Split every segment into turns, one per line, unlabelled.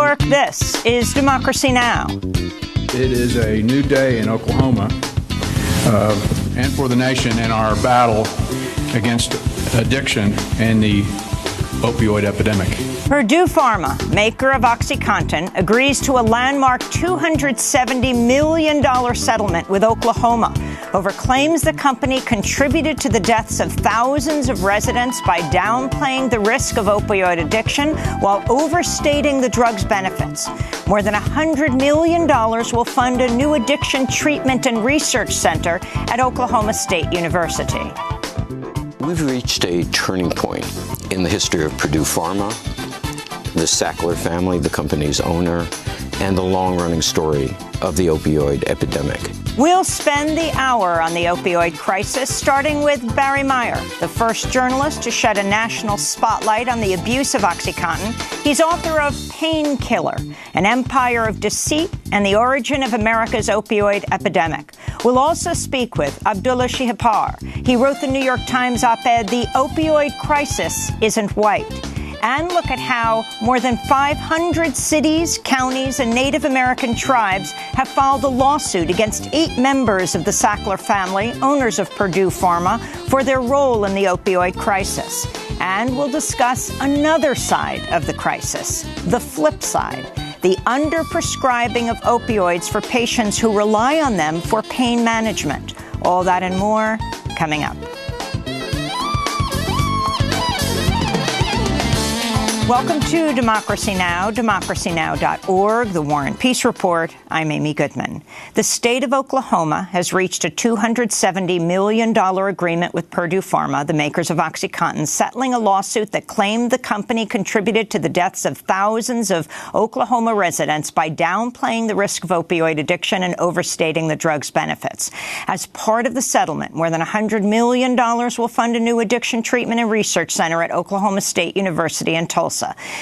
York, this is Democracy Now!
It is a new day in Oklahoma and for the nation in our battle against addiction and the opioid epidemic.
Purdue Pharma, maker of OxyContin, agrees to a landmark $270 million settlement with Oklahoma over claims the company contributed to the deaths of thousands of residents by downplaying the risk of opioid addiction while overstating the drug's benefits. More than $100 million will fund a new addiction treatment and research center at Oklahoma State University.
We've reached a turning point in the history of Purdue Pharma, the Sackler family, the company's owner, and the long-running story of the opioid epidemic.
We'll spend the hour on the opioid crisis, starting with Barry Meyer, the first journalist to shed a national spotlight on the abuse of OxyContin. He's author of Painkiller, An Empire of Deceit and the Origin of America's Opioid Epidemic. We'll also speak with Abdullah Shihapar. He wrote the New York Times op-ed, The Opioid Crisis Isn't White, and look at how more than 500 cities, counties, and Native American tribes have filed a lawsuit against 8 members of the Sackler family, owners of Purdue Pharma, for their role in the opioid crisis. And we'll discuss another side of the crisis, the flip side, the underprescribing of opioids for patients who rely on them for pain management. All that and more coming up. Welcome to Democracy Now!, democracynow.org, The War and Peace Report. I'm Amy Goodman. The state of Oklahoma has reached a $270 million agreement with Purdue Pharma, the makers of OxyContin, settling a lawsuit that claimed the company contributed to the deaths of thousands of Oklahoma residents by downplaying the risk of opioid addiction and overstating the drug's benefits. As part of the settlement, more than $100 million will fund a new addiction treatment and research center at Oklahoma State University in Tulsa.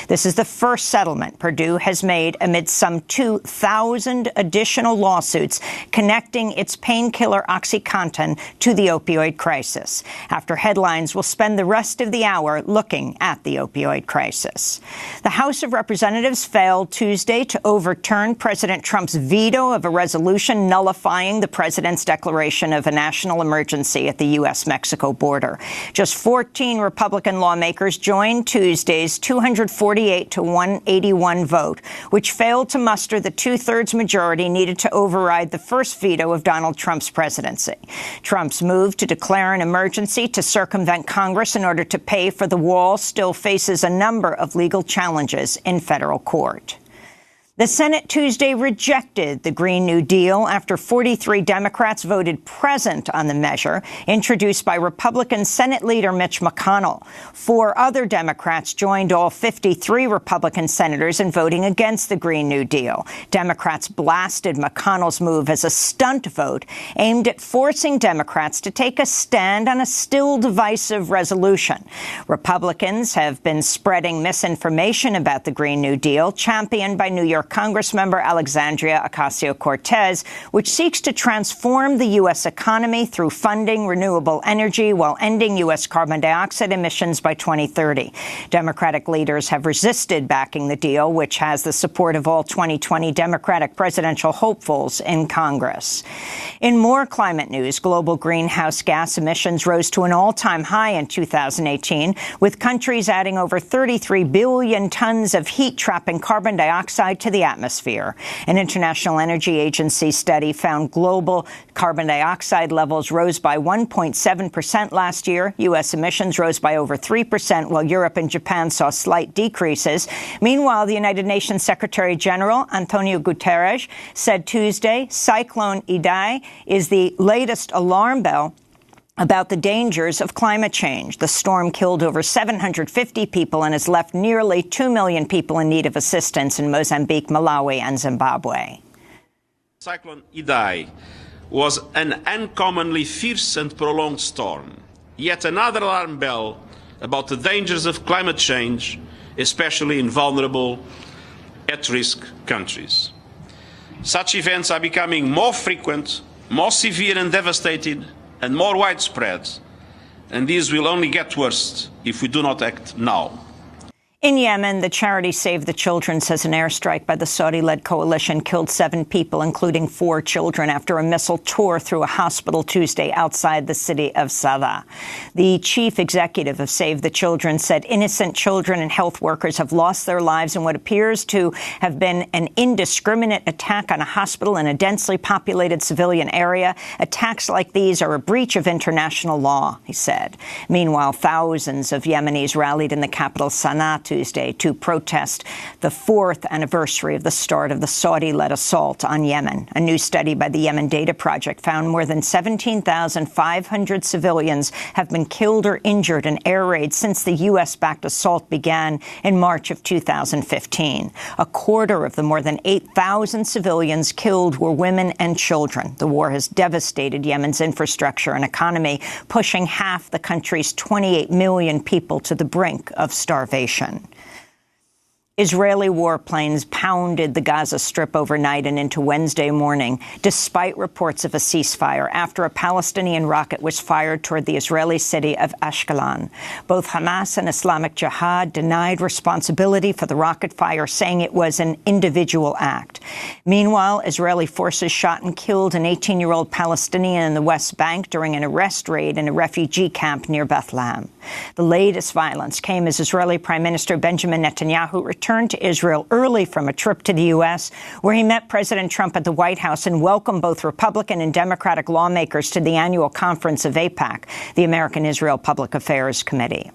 This is the first settlement Purdue has made amid some 2,000 additional lawsuits connecting its painkiller OxyContin to the opioid crisis. After headlines, we'll spend the rest of the hour looking at the opioid crisis. The House of Representatives failed Tuesday to overturn President Trump's veto of a resolution nullifying the president's declaration of a national emergency at the U.S.-Mexico border. Just 14 Republican lawmakers joined Tuesday's 248 to 181 vote, which failed to muster the two-thirds majority needed to override the first veto of Donald Trump's presidency. Trump's move to declare an emergency to circumvent Congress in order to pay for the wall still faces a number of legal challenges in federal court. The Senate Tuesday rejected the Green New Deal after 43 Democrats voted present on the measure introduced by Republican Senate Leader Mitch McConnell. 4 other Democrats joined all 53 Republican senators in voting against the Green New Deal. Democrats blasted McConnell's move as a stunt vote aimed at forcing Democrats to take a stand on a still divisive resolution. Republicans have been spreading misinformation about the Green New Deal, championed by New York Congressmember Alexandria Ocasio-Cortez, which seeks to transform the U.S. economy through funding renewable energy while ending U.S. carbon dioxide emissions by 2030. Democratic leaders have resisted backing the deal, which has the support of all 2020 Democratic presidential hopefuls in Congress. In more climate news, global greenhouse gas emissions rose to an all-time high in 2018, with countries adding over 33 billion tons of heat-trapping carbon dioxide to the atmosphere. An International Energy Agency study found global carbon dioxide levels rose by 1.7% last year. U.S. emissions rose by over 3%, while Europe and Japan saw slight decreases. Meanwhile, the United Nations Secretary General Antonio Guterres said Tuesday Cyclone Idai is the latest alarm bell about the dangers of climate change. The storm killed over 750 people and has left nearly 2 million people in need of assistance in Mozambique, Malawi, and Zimbabwe.
Cyclone Idai was an uncommonly fierce and prolonged storm. Yet another alarm bell about the dangers of climate change, especially in vulnerable, at-risk countries. Such events are becoming more frequent, more severe and devastating, and more widespread, and these will only get worse if we do not act now.
In Yemen, the charity Save the Children says an airstrike by the Saudi-led coalition killed 7 people, including 4 children, after a missile tore through a hospital Tuesday outside the city of Sada. The chief executive of Save the Children said innocent children and health workers have lost their lives in what appears to have been an indiscriminate attack on a hospital in a densely populated civilian area. Attacks like these are a breach of international law, he said. Meanwhile, thousands of Yemenis rallied in the capital Sana'a Tuesday to protest the 4th anniversary of the start of the Saudi-led assault on Yemen. A new study by the Yemen Data Project found more than 17,500 civilians have been killed or injured in air raids since the U.S.-backed assault began in March of 2015. A quarter of the more than 8,000 civilians killed were women and children. The war has devastated Yemen's infrastructure and economy, pushing half the country's 28 million people to the brink of starvation. Israeli warplanes pounded the Gaza Strip overnight and into Wednesday morning, despite reports of a ceasefire, after a Palestinian rocket was fired toward the Israeli city of Ashkelon. Both Hamas and Islamic Jihad denied responsibility for the rocket fire, saying it was an individual act. Meanwhile, Israeli forces shot and killed an 18-year-old Palestinian in the West Bank during an arrest raid in a refugee camp near Bethlehem. The latest violence came as Israeli Prime Minister Benjamin Netanyahu returned to Israel early from a trip to the U.S., where he met President Trump at the White House and welcomed both Republican and Democratic lawmakers to the annual conference of AIPAC, the American Israel Public Affairs Committee.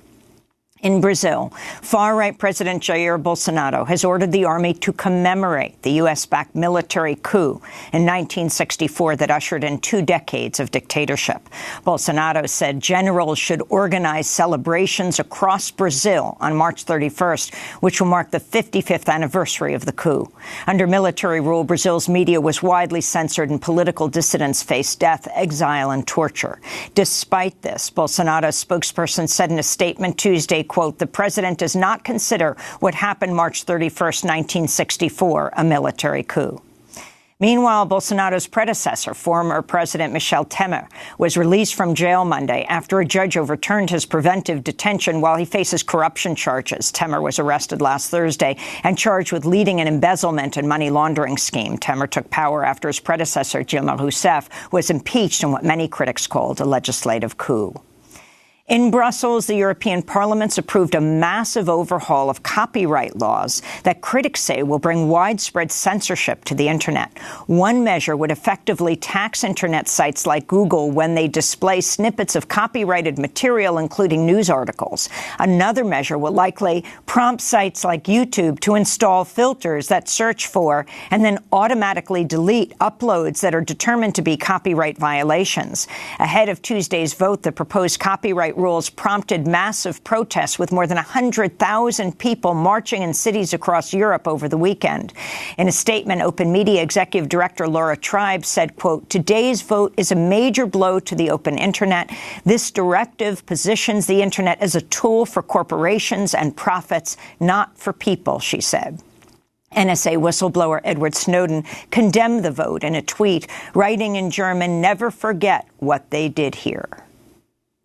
In Brazil, far-right President Jair Bolsonaro has ordered the army to commemorate the U.S.-backed military coup in 1964 that ushered in 2 decades of dictatorship. Bolsonaro said generals should organize celebrations across Brazil on March 31st, which will mark the 55th anniversary of the coup. Under military rule, Brazil's media was widely censored and political dissidents faced death, exile, and torture. Despite this, Bolsonaro's spokesperson said in a statement Tuesday, quote, "The president does not consider what happened March 31st, 1964, a military coup." Meanwhile, Bolsonaro's predecessor, former President Michel Temer, was released from jail Monday after a judge overturned his preventive detention while he faces corruption charges. Temer was arrested last Thursday and charged with leading an embezzlement and money laundering scheme. Temer took power after his predecessor, Dilma Rousseff, was impeached in what many critics called a legislative coup. In Brussels, the European Parliament's approved a massive overhaul of copyright laws that critics say will bring widespread censorship to the Internet. One measure would effectively tax Internet sites like Google when they display snippets of copyrighted material, including news articles. Another measure will likely prompt sites like YouTube to install filters that search for and then automatically delete uploads that are determined to be copyright violations. Ahead of Tuesday's vote, the proposed copyright rules prompted massive protests, with more than 100,000 people marching in cities across Europe over the weekend. In a statement, Open Media Executive Director Laura Tribe said, quote, "Today's vote is a major blow to the open Internet. This directive positions the Internet as a tool for corporations and profits, not for people," she said. NSA whistleblower Edward Snowden condemned the vote in a tweet, writing in German, "Never forget what they did here."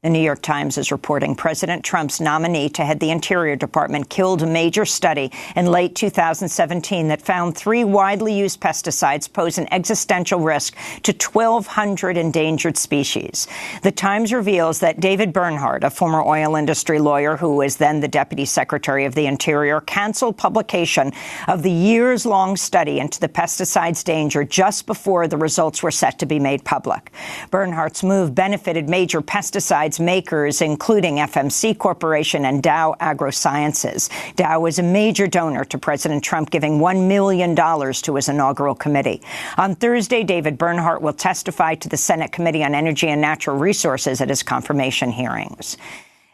The New York Times is reporting President Trump's nominee to head the Interior Department killed a major study in late 2017 that found 3 widely used pesticides pose an existential risk to 1,200 endangered species. The Times reveals that David Bernhardt, a former oil industry lawyer who was then the Deputy Secretary of the Interior, canceled publication of the years-long study into the pesticide's danger just before the results were set to be made public. Bernhardt's move benefited major pesticides makers, including FMC Corporation and Dow AgroSciences. Dow was a major donor to President Trump, giving $1 million to his inaugural committee. On Thursday, David Bernhardt will testify to the Senate Committee on Energy and Natural Resources at his confirmation hearings.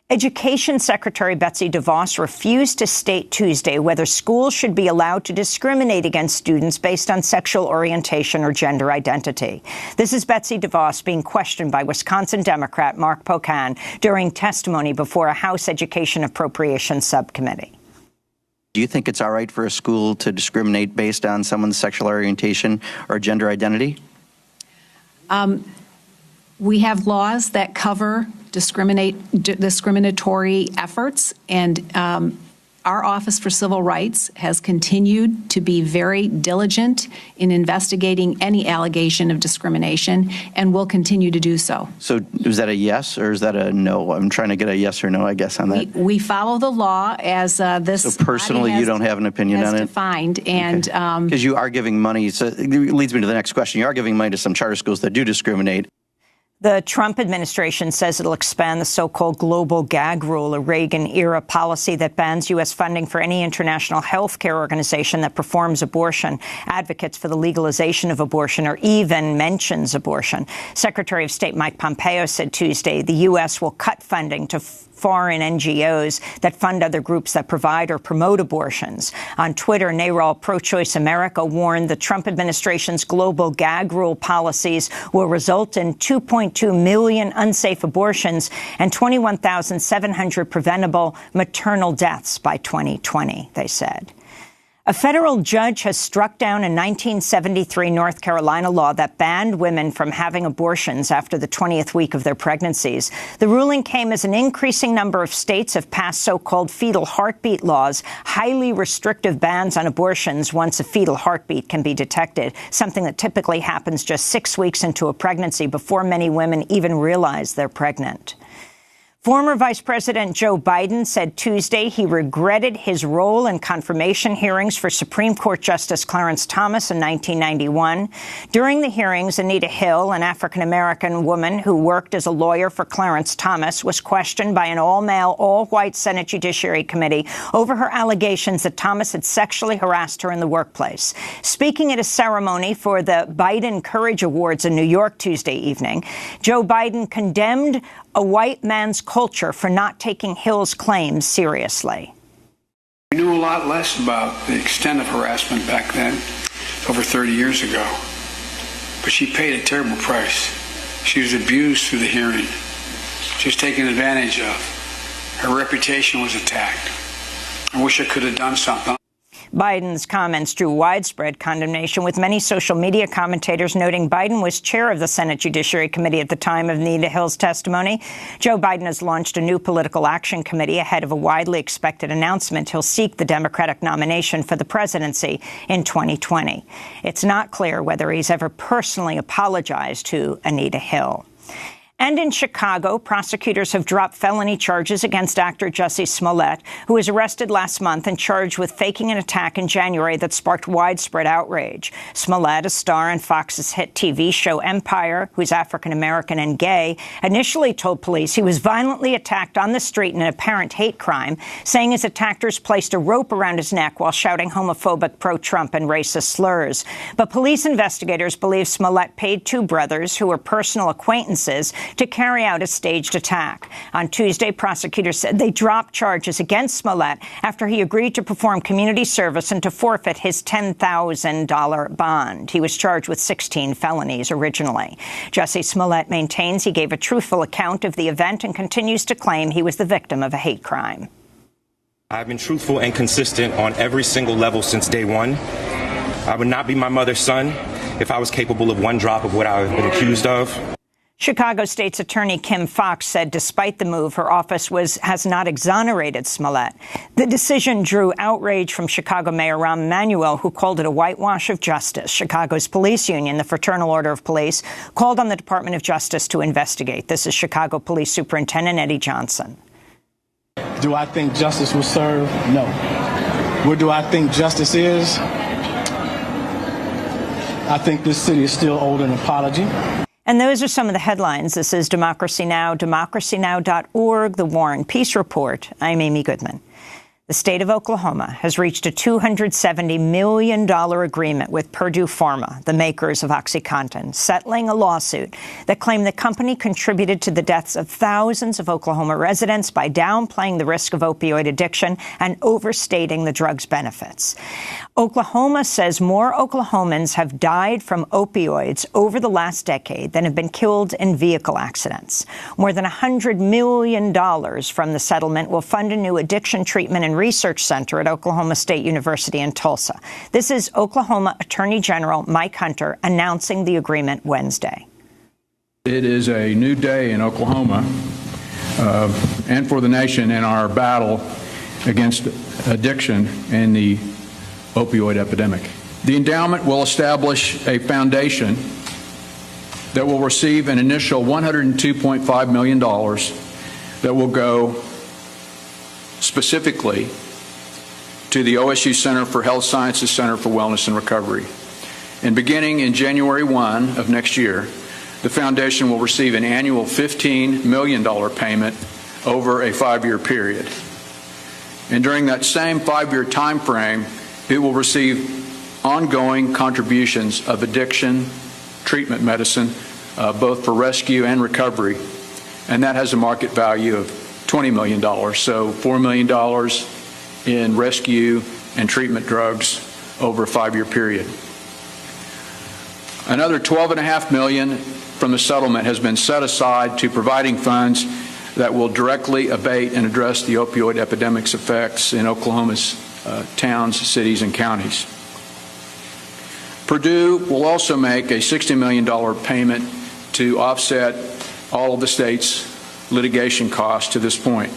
Education Secretary Betsy DeVos refused to state Tuesday whether schools should be allowed to discriminate against students based on sexual orientation or gender identity. This is Betsy DeVos being questioned by Wisconsin Democrat Mark Pocan during testimony before a House Education Appropriations Subcommittee.
Do you think it's all right for a school to discriminate based on someone's sexual orientation or gender identity?
We have laws that cover discriminatory efforts, and Our Office for Civil Rights has continued to be very diligent in investigating any allegation of discrimination and will continue to do so.
So is that a yes or is that a no? I'm trying to get a yes or no, I guess, on that.
We follow the law as this.
So personally, you don't have an opinion on it?
Defined, and
because you are giving money. So it leads me to the next question. You are giving money to some charter schools that do discriminate.
The Trump administration says it'll expand the so-called global gag rule, a Reagan-era policy that bans U.S. funding for any international health care organization that performs abortion, advocates for the legalization of abortion, or even mentions abortion. Secretary of State Mike Pompeo said Tuesday the U.S. will cut funding to foreign NGOs that fund other groups that provide or promote abortions. On Twitter, NARAL Pro-Choice America warned the Trump administration's global gag rule policies will result in 2.2 million unsafe abortions and 21,700 preventable maternal deaths by 2020, they said. A federal judge has struck down a 1973 North Carolina law that banned women from having abortions after the 20th week of their pregnancies. The ruling came as an increasing number of states have passed so-called fetal heartbeat laws, highly restrictive bans on abortions once a fetal heartbeat can be detected, something that typically happens just 6 weeks into a pregnancy before many women even realize they're pregnant. Former Vice President Joe Biden said Tuesday he regretted his role in confirmation hearings for Supreme Court Justice Clarence Thomas in 1991. During the hearings, Anita Hill, an African-American woman who worked as a lawyer for Clarence Thomas, was questioned by an all-male, all-white Senate Judiciary Committee over her allegations that Thomas had sexually harassed her in the workplace. Speaking at a ceremony for the Biden Courage Awards in New York Tuesday evening, Joe Biden condemned a white man's culture for not taking Hill's claims seriously.
We knew a lot less about the extent of harassment back then, over 30 years ago. But she paid a terrible price. She was abused through the hearing. She was taken advantage of. Her reputation was attacked. I wish I could have done something.
Biden's comments drew widespread condemnation, with many social media commentators noting Biden was chair of the Senate Judiciary Committee at the time of Anita Hill's testimony. Joe Biden has launched a new political action committee ahead of a widely expected announcement. He'll seek the Democratic nomination for the presidency in 2020. It's not clear whether he's ever personally apologized to Anita Hill. And in Chicago, prosecutors have dropped felony charges against actor Jussie Smollett, who was arrested last month and charged with faking an attack in January that sparked widespread outrage. Smollett, a star in Fox's hit TV show Empire, who's African-American and gay, initially told police he was violently attacked on the street in an apparent hate crime, saying his attackers placed a rope around his neck while shouting homophobic pro-Trump and racist slurs. But police investigators believe Smollett paid two brothers, who were personal acquaintances, to carry out a staged attack. On Tuesday, prosecutors said they dropped charges against Smollett after he agreed to perform community service and to forfeit his $10,000 bond. He was charged with 16 felonies originally. Jussie Smollett maintains he gave a truthful account of the event and continues to claim he was the victim of a hate crime.
I've been truthful and consistent on every single level since day one. I would not be my mother's son if I was capable of one drop of what I have been accused of.
Chicago State's Attorney Kim Foxx said despite the move, her office has not exonerated Smollett. The decision drew outrage from Chicago Mayor Rahm Emanuel, who called it a whitewash of justice. Chicago's police union, the Fraternal Order of Police, called on the Department of Justice to investigate. This is Chicago Police Superintendent Eddie Johnson.
Do I think justice was served? No. Where do I think justice is? I think this city is still owed an apology.
And those are some of the headlines. This is Democracy Now!, DemocracyNow.org, The War and Peace Report. I'm Amy Goodman. The state of Oklahoma has reached a $270 million agreement with Purdue Pharma, the makers of OxyContin, settling a lawsuit that claimed the company contributed to the deaths of thousands of Oklahoma residents by downplaying the risk of opioid addiction and overstating the drug's benefits. Oklahoma says more Oklahomans have died from opioids over the last decade than have been killed in vehicle accidents. More than $100 million from the settlement will fund a new addiction treatment and research center at Oklahoma State University in Tulsa. This is Oklahoma Attorney General Mike Hunter announcing the agreement Wednesday.
It is a new day in Oklahoma and for the nation in our battle against addiction and the opioid epidemic. The endowment will establish a foundation that will receive an initial $102.5 million that will go specifically to the OSU Center for Health Sciences Center for Wellness and Recovery. And beginning in January 1 of next year, the foundation will receive an annual $15 million payment over a 5-year period. And during that same 5-year time frame, it will receive ongoing contributions of addiction, treatment medicine, both for rescue and recovery. And that has a market value of $20 million. So $4 million in rescue and treatment drugs over a 5-year period. Another $12.5 million from the settlement has been set aside to providing funds that will directly abate and address the opioid epidemic's effects in Oklahoma's towns, cities, and counties. Purdue will also make a $60 million payment to offset all of the state's litigation costs to this point.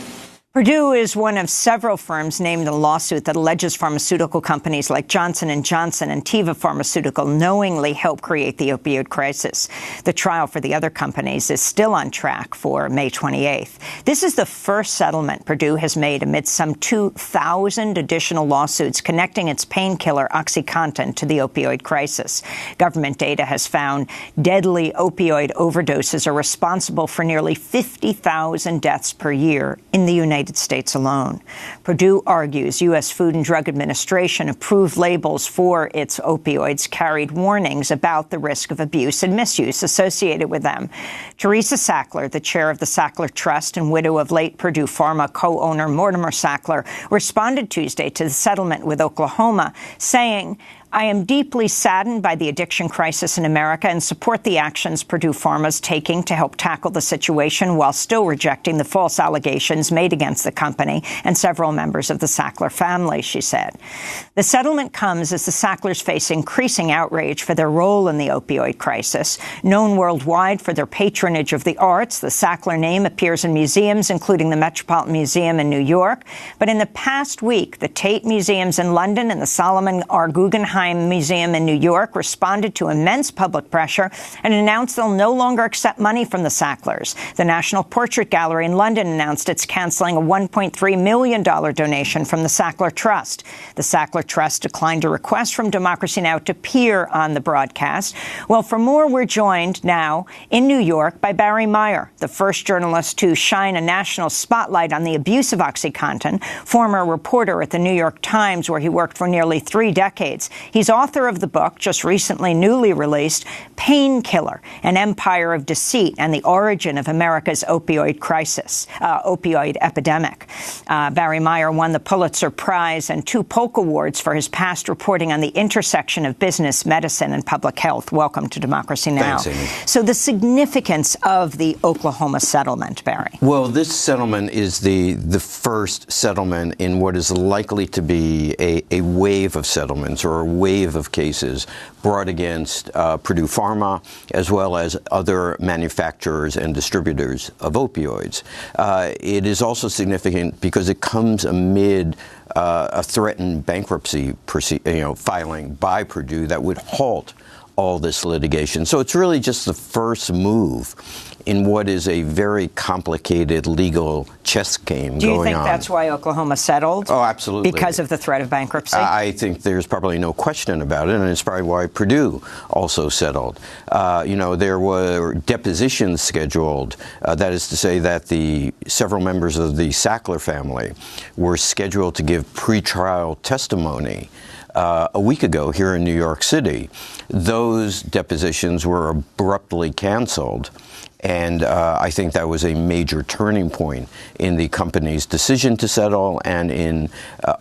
Purdue is one of several firms named in a lawsuit that alleges pharmaceutical companies like Johnson & Johnson and Teva Pharmaceutical knowingly helped create the opioid crisis. The trial for the other companies is still on track for May 28th. This is the first settlement Purdue has made amid some 2,000 additional lawsuits connecting its painkiller OxyContin to the opioid crisis. Government data has found deadly opioid overdoses are responsible for nearly 50,000 deaths per year in the United States alone. Purdue argues U.S. Food and Drug Administration approved labels for its opioids carried warnings about the risk of abuse and misuse associated with them. Teresa Sackler, the chair of the Sackler Trust and widow of late Purdue Pharma co-owner Mortimer Sackler, responded Tuesday to the settlement with Oklahoma, saying, "I am deeply saddened by the addiction crisis in America and support the actions Purdue Pharma is taking to help tackle the situation while still rejecting the false allegations made against the company and several members of the Sackler family," she said. The settlement comes as the Sacklers face increasing outrage for their role in the opioid crisis. Known worldwide for their patronage of the arts, the Sackler name appears in museums, including the Metropolitan Museum in New York. But in the past week, the Tate Museums in London and the Solomon R. Guggenheim Museum in New York responded to immense public pressure and announced they'll no longer accept money from the Sacklers. The National Portrait Gallery in London announced it's canceling a $1.3 million donation from the Sackler Trust. The Sackler Trust declined a request from Democracy Now! To appear on the broadcast. Well, for more, we're joined now in New York by Barry Meyer, the first journalist to shine a national spotlight on the abuse of OxyContin, former reporter at the New York Times, where he worked for nearly 3 decades. He's author of the book, just recently newly released, Painkiller, An Empire of Deceit and the Origin of America's Opioid Crisis, opioid epidemic. Barry Meyer won the Pulitzer Prize and 2 Polk Awards for his past reporting on the intersection of business, medicine, and public health. Welcome to Democracy Now!
Thanks, Amy.
So the significance of the Oklahoma settlement, Barry.
Well, this settlement is the first settlement in what is likely to be a wave of settlements or a wave of cases brought against Purdue Pharma as well as other manufacturers and distributors of opioids. It is also significant because it comes amid a threatened bankruptcy filing by Purdue that would halt all this litigation. So it's really just the first move in what is a very complicated legal chess game going on.
Do you think that's why Oklahoma settled?
Oh, absolutely.
Because of the threat of bankruptcy?
I think there's probably no question about it, and it's probably why Purdue also settled. There were depositions scheduled. That is to say that the several members of the Sackler family were scheduled to give pretrial testimony a week ago here in New York City. Those depositions were abruptly canceled. And I think that was a major turning point in the company's decision to settle and in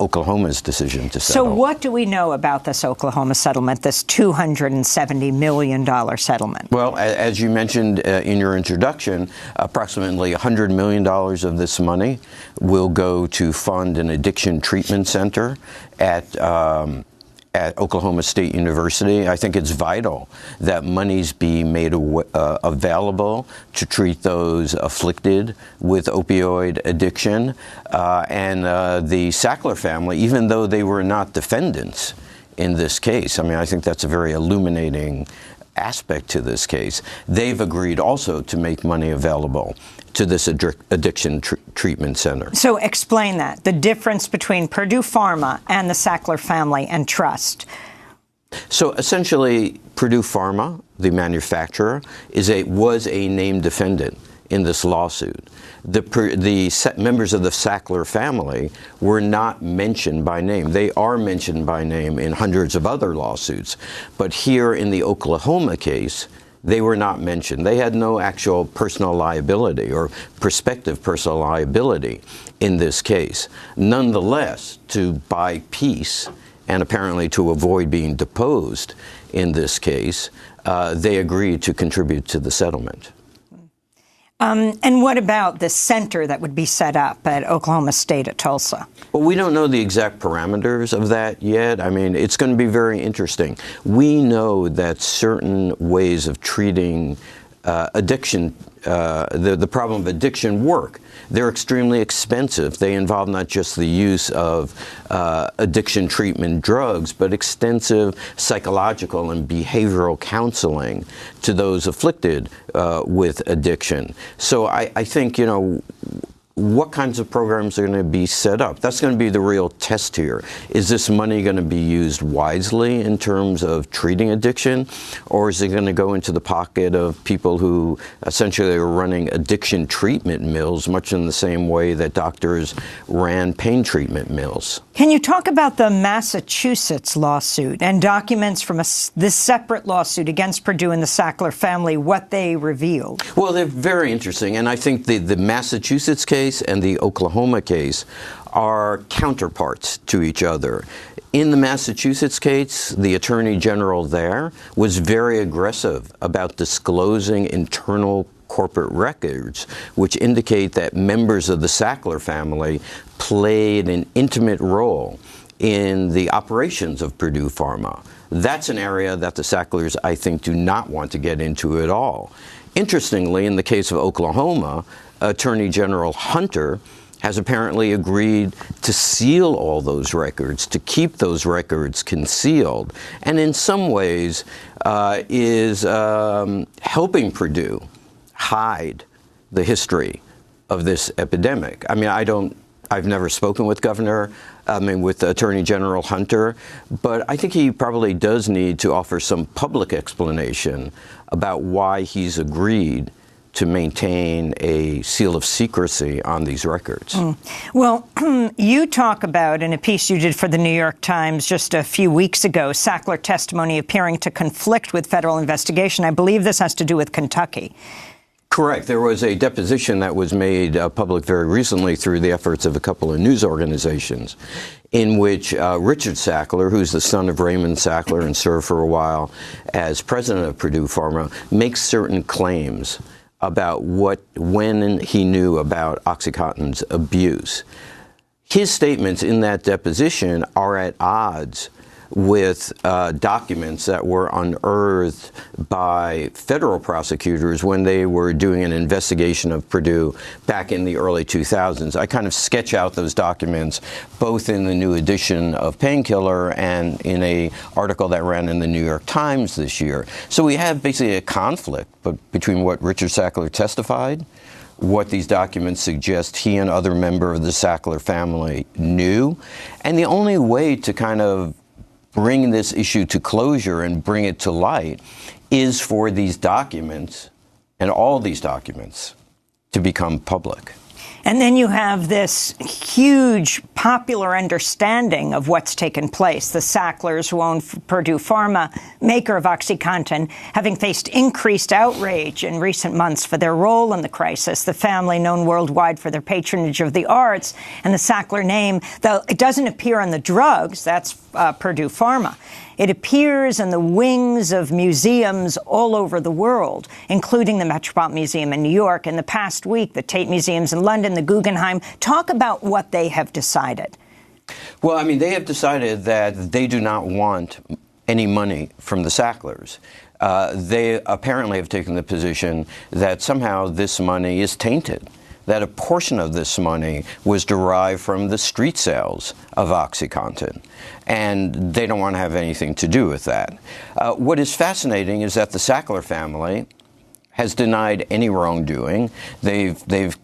Oklahoma's decision to settle.
So what do we know about this Oklahoma settlement, this $270 million settlement?
Well, as you mentioned in your introduction, approximately $100 million of this money will go to fund an addiction treatment center at at Oklahoma State University. I think it's vital that monies be made available to treat those afflicted with opioid addiction. And the Sackler family, even though they were not defendants in this case, I mean, I think that's a very illuminating aspect to this case. They've agreed also to make money available to this addiction treatment center.
So explain that, the difference between Purdue Pharma and the Sackler family and trust.
So essentially, Purdue Pharma, the manufacturer, was a named defendant in this lawsuit. The members of the Sackler family were not mentioned by name. They are mentioned by name in hundreds of other lawsuits. But here in the Oklahoma case, they were not mentioned. They had no actual personal liability or prospective personal liability in this case. Nonetheless, to buy peace and apparently to avoid being deposed in this case, they agreed to contribute to the settlement.
And what about the center that would be set up at Oklahoma State at Tulsa?
Well, we don't know the exact parameters of that yet. I mean, it's going to be very interesting. We know that certain ways of treating addiction, the problem of addiction work. They're extremely expensive. They involve not just the use of addiction treatment drugs, but extensive psychological and behavioral counseling to those afflicted with addiction. So I think, you know, what kinds of programs are going to be set up? That's going to be the real test here. Is this money going to be used wisely in terms of treating addiction, or is it going to go into the pocket of people who essentially are running addiction treatment mills, much in the same way that doctors ran pain treatment mills?
Can you talk about the Massachusetts lawsuit and documents from this separate lawsuit against Purdue and the Sackler family, what they revealed?
Well, they're very interesting, and I think the Massachusetts case and the Oklahoma case are counterparts to each other. In the Massachusetts case, the Attorney General there was very aggressive about disclosing internal corporate records, which indicate that members of the Sackler family played an intimate role in the operations of Purdue Pharma. That's an area that the Sacklers, I think, do not want to get into at all. Interestingly, in the case of Oklahoma, Attorney General Hunter has apparently agreed to seal all those records, to keep those records concealed, and in some ways is helping Purdue hide the history of this epidemic. I mean, I've never spoken with with Attorney General Hunter, but I think he probably does need to offer some public explanation about why he's agreed to maintain a seal of secrecy on these records.
Well, you talk about, in a piece you did for the New York Times just a few weeks ago, Sackler testimony appearing to conflict with federal investigation. I believe this has to do with Kentucky.
Correct. There was a deposition that was made public very recently through the efforts of a couple of news organizations in which Richard Sackler, who's the son of Raymond Sackler and served for a while as president of Purdue Pharma, makes certain claims about when he knew about OxyContin's abuse. His statements in that deposition are at odds with documents that were unearthed by federal prosecutors when they were doing an investigation of Purdue back in the early 2000s. I kind of sketch out those documents both in the new edition of Painkiller and in an article that ran in the New York Times this year. So we have basically a conflict between what Richard Sackler testified, what these documents suggest he and other members of the Sackler family knew, and the only way to kind of bring this issue to closure and bring it to light is for these documents and all these documents to become public.
And then you have this huge popular understanding of what's taken place. The Sacklers, who own Purdue Pharma, maker of OxyContin, having faced increased outrage in recent months for their role in the crisis. The family, known worldwide for their patronage of the arts, and the Sackler name, though it doesn't appear on the drugs, that's Purdue Pharma. It appears in the wings of museums all over the world, including the Metropolitan Museum in New York. In the past week, the Tate Museums in London, the Guggenheim. Talk about what they have decided.
Well, I mean, they have decided that they do not want any money from the Sacklers. They apparently have taken the position that somehow this money is tainted, that a portion of this money was derived from the street sales of OxyContin, and they don't want to have anything to do with that. What is fascinating is that the Sackler family has denied any wrongdoing. They've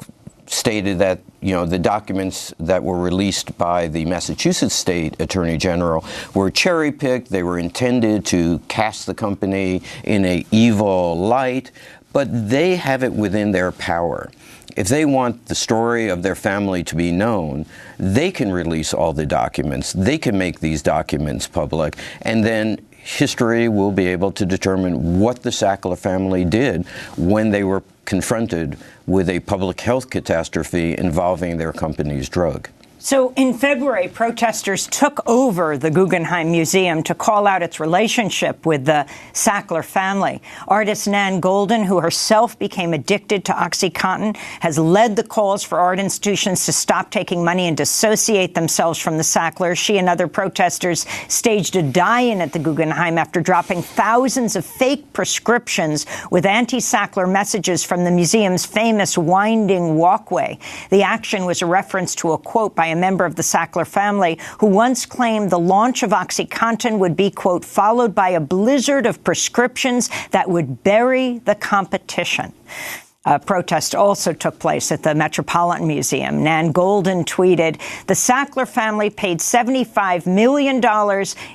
stated that, you know, the documents that were released by the Massachusetts State Attorney General were cherry-picked. They were intended to cast the company in an evil light, but they have it within their power. If they want the story of their family to be known, they can release all the documents. They can make these documents public, and then history will be able to determine what the Sackler family did when they were confronted with a public health catastrophe involving their company's drug.
So in February, protesters took over the Guggenheim Museum to call out its relationship with the Sackler family. Artist Nan Goldin, who herself became addicted to OxyContin, has led the calls for art institutions to stop taking money and dissociate themselves from the Sacklers. She and other protesters staged a die-in at the Guggenheim after dropping thousands of fake prescriptions with anti-Sackler messages from the museum's famous winding walkway. The action was a reference to a quote by a member of the Sackler family who once claimed the launch of OxyContin would be, quote, followed by a blizzard of prescriptions that would bury the competition. A protest also took place at the Metropolitan Museum. Nan Goldin tweeted, "The Sackler family paid $75 million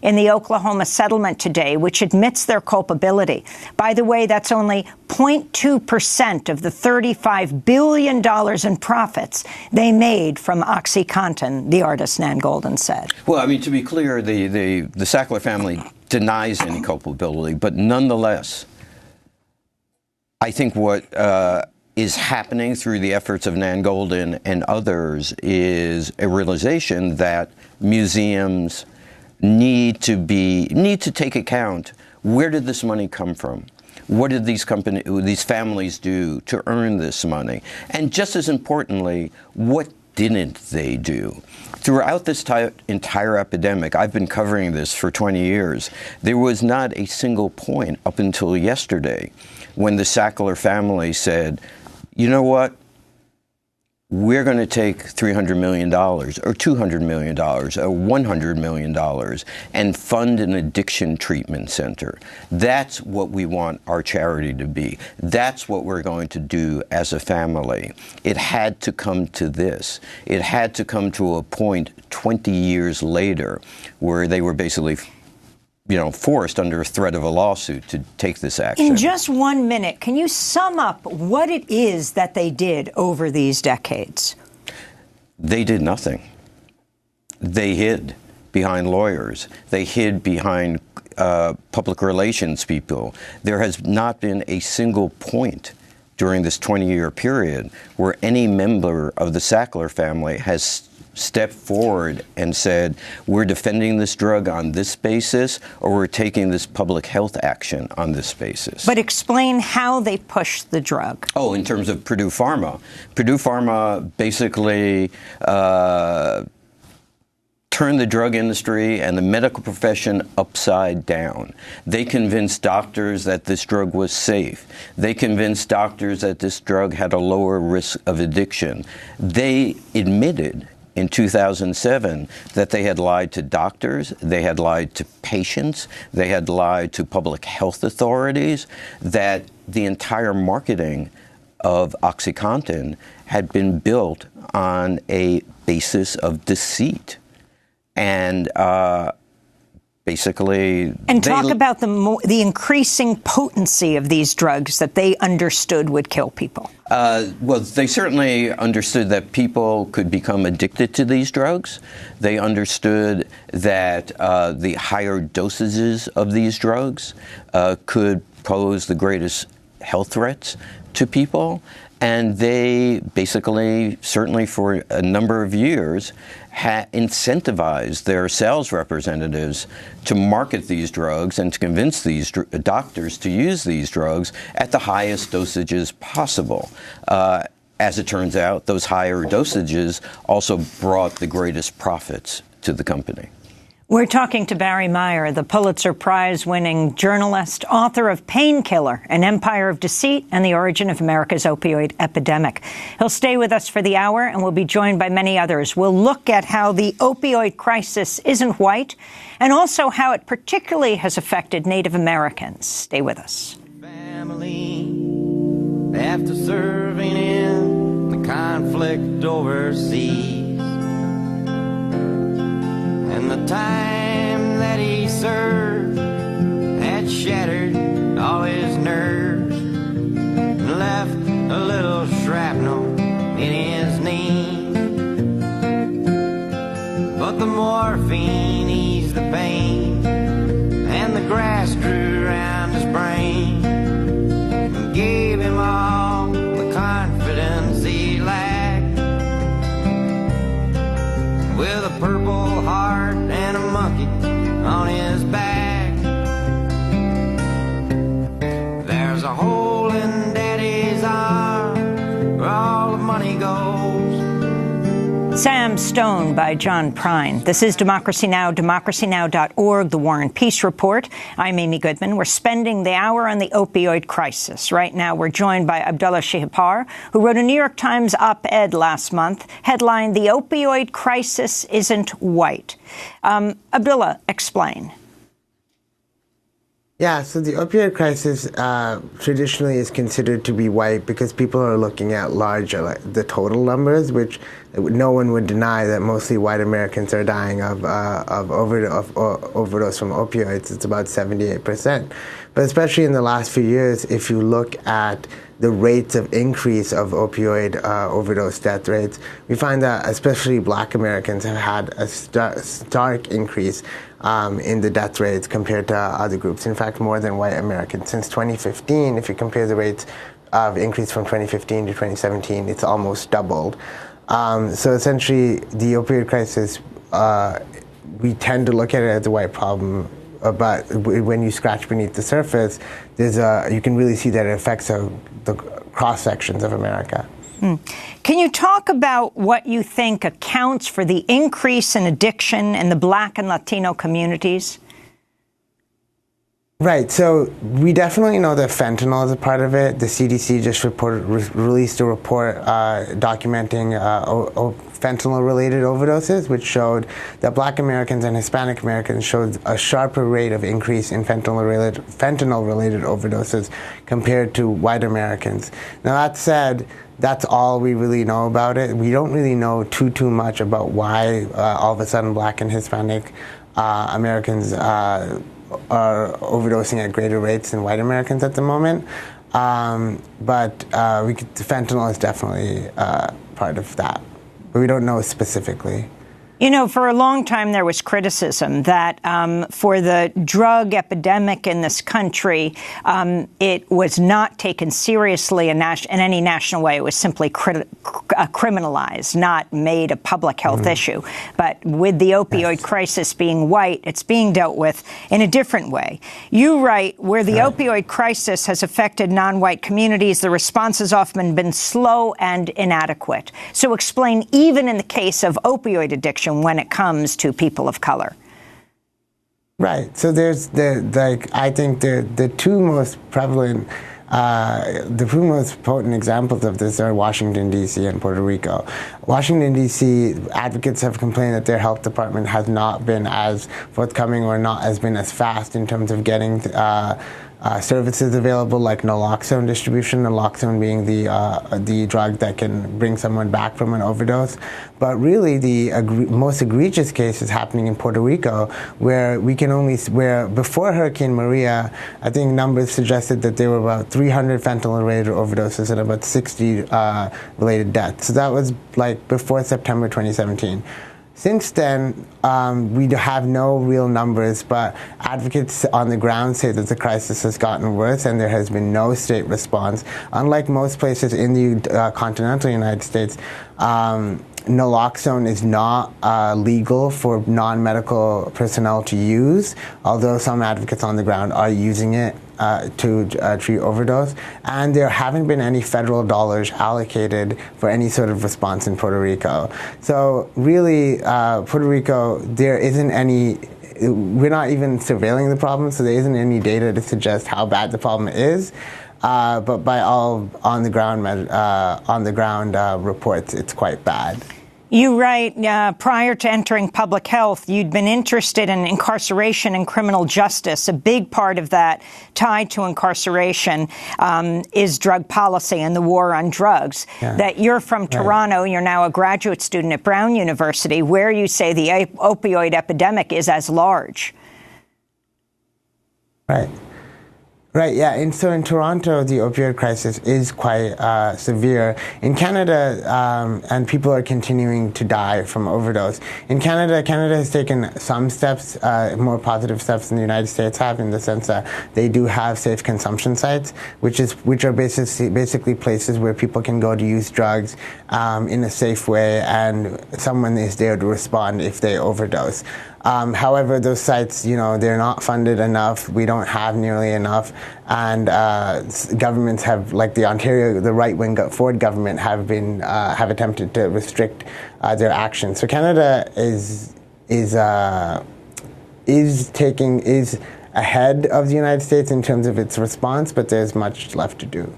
in the Oklahoma settlement today, which admits their culpability. By the way, that's only 0.2% of the $35 billion in profits they made from OxyContin," the artist Nan Goldin said.
Well, I mean, to be clear, the Sackler family denies any culpability, but nonetheless, I think what is happening through the efforts of Nan Goldin and others is a realization that museums need to take account, where did this money come from? What did these families do to earn this money? And just as importantly, what didn't they do? Throughout this entire epidemic, I've been covering this for 20 years, there was not a single point up until yesterday when the Sackler family said, you know what, we're going to take $300 million or $200 million or $100 million and fund an addiction treatment center. That's what we want our charity to be. That's what we're going to do as a family. It had to come to this. It had to come to a point 20 years later where they were basically, you know, forced under threat of a lawsuit to take this action.
In just 1 minute, can you sum up what it is that they did over these decades?
They did nothing. They hid behind lawyers. They hid behind public relations people. There has not been a single point during this 20-year period where any member of the Sackler family has stepped forward and said, we're defending this drug on this basis, or we're taking this public health action on this basis.
But explain how they pushed the drug.
Oh, in terms of Purdue Pharma. Purdue Pharma basically turned the drug industry and the medical profession upside down. They convinced doctors that this drug was safe. They convinced doctors that this drug had a lower risk of addiction. They admitted in 2007 that they had lied to doctors, they had lied to patients, they had lied to public health authorities, that the entire marketing of OxyContin had been built on a basis of deceit. And basically...
And talk about the increasing potency of these drugs that they understood would kill people.
Well, they certainly understood that people could become addicted to these drugs. They understood that the higher dosages of these drugs could pose the greatest health threats to people. And they basically, certainly for a number of years, incentivized their sales representatives to market these drugs and to convince these doctors to use these drugs at the highest dosages possible. as it turns out, those higher dosages also brought the greatest profits to the company.
We're talking to Barry Meyer, the Pulitzer Prize-winning journalist, author of Painkiller, An Empire of Deceit and the Origin of America's Opioid Epidemic. He'll stay with us for the hour, and we'll be joined by many others. We'll look at how the opioid crisis isn't white, and also how it particularly has affected Native Americans. Stay with us.
Family, after serving in the conflict overseas, and the time that he served had shattered all his nerves and left a little shrapnel in his knee. But the morphine eased the pain, and the grass grew around his brain and gave him all the confidence he lacked. With a purple heart and a monkey on his back, there's a hole in Daddy's arm where all the money goes.
Sam Stone by John Prine. This is Democracy Now!, DemocracyNow.org, The War and Peace Report. I'm Amy Goodman. We're spending the hour on the opioid crisis. Right now, we're joined by Abdullah Shihapar, who wrote a New York Times op-ed last month, headlined, "The Opioid Crisis Isn't White." Abdullah, explain.
Yeah, so the opioid crisis traditionally is considered to be white because people are looking at the total numbers, which no one would deny that mostly white Americans are dying of overdose from opioids. It's about 78%. But especially in the last few years, if you look at the rates of increase of opioid overdose death rates, we find that especially black Americans have had a stark increase in the death rates compared to other groups. In fact, more than white Americans. Since 2015, if you compare the rates of increase from 2015 to 2017, it's almost doubled. So essentially, the opioid crisis, we tend to look at it as a white problem, but when you scratch beneath the surface, you can really see that it affects the cross-sections of America.
Can you talk about what you think accounts for the increase in addiction in the Black and Latino communities?
Right. So we definitely know that fentanyl is a part of it. The CDC just released a report documenting fentanyl-related overdoses, which showed that Black Americans and Hispanic Americans showed a sharper rate of increase in fentanyl-related overdoses compared to white Americans. Now, that said, that's all we really know about it. We don't really know too much about why all of a sudden Black and Hispanic Americans are overdosing at greater rates than white Americans at the moment. But fentanyl is definitely part of that. But we don't know specifically.
You know, for a long time, there was criticism that for the drug epidemic in this country, it was not taken seriously in any national way. It was simply criminalized, not made a public health issue. But with the opioid crisis being white, it's being dealt with in a different way. You write, where the opioid crisis has affected non-white communities, the response has often been slow and inadequate. So explain, even in the case of opioid addiction, when it comes to people of color.
Right. So there's I think the two most prevalent, the two most potent examples of this are Washington, D.C. and Puerto Rico. Washington, D.C., advocates have complained that their health department has not been as forthcoming or not has been as fast in terms of getting services available like naloxone distribution, naloxone being the drug that can bring someone back from an overdose. But really, the most egregious case is happening in Puerto Rico, where before Hurricane Maria, I think numbers suggested that there were about 300 fentanyl-related overdoses and about 60 related deaths. So that was like before September 2017. Since then, we have no real numbers, but advocates on the ground say that the crisis has gotten worse and there has been no state response. Unlike most places in the continental United States, naloxone is not legal for non-medical personnel to use, although some advocates on the ground are using it treat overdose, and there haven't been any federal dollars allocated for any sort of response in Puerto Rico. So really, Puerto Rico, there isn't any. We're not even surveilling the problem, so there isn't any data to suggest how bad the problem is. But by all on the ground reports, it's quite bad.
You write, prior to entering public health, you'd been interested in incarceration and criminal justice. A big part of that, tied to incarceration, is drug policy and the war on drugs.
Yeah.
That you're from Toronto, you're now a graduate student at Brown University, where you say the opioid epidemic is as large.
Right. Right, yeah, and so in Toronto, the opioid crisis is quite severe. In Canada, and people are continuing to die from overdose. In Canada, Canada has taken some steps, more positive steps than the United States have, in the sense that they do have safe consumption sites, which are basically places where people can go to use drugs in a safe way, and someone is there to respond if they overdose. However, those sites, they're not funded enough. We don't have nearly enough, and governments have, like the right-wing Ford government, have attempted to restrict their action. So Canada is ahead of the United States in terms of its response, but there's much left to do.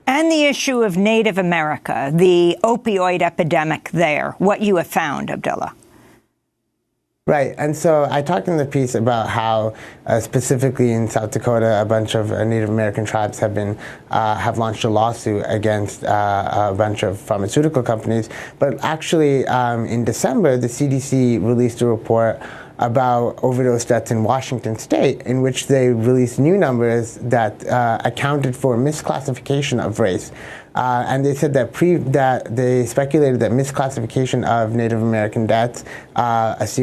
And the issue of Native America, the opioid epidemic there, what you have found, Abdullah.
Right, and so I talked in the piece about how, specifically in South Dakota, a bunch of Native American tribes have launched a lawsuit against a bunch of pharmaceutical companies. But actually, in December, the CDC released a report about overdose deaths in Washington state, in which they released new numbers that accounted for misclassification of race. And they said that they speculated that misclassification of Native American deaths has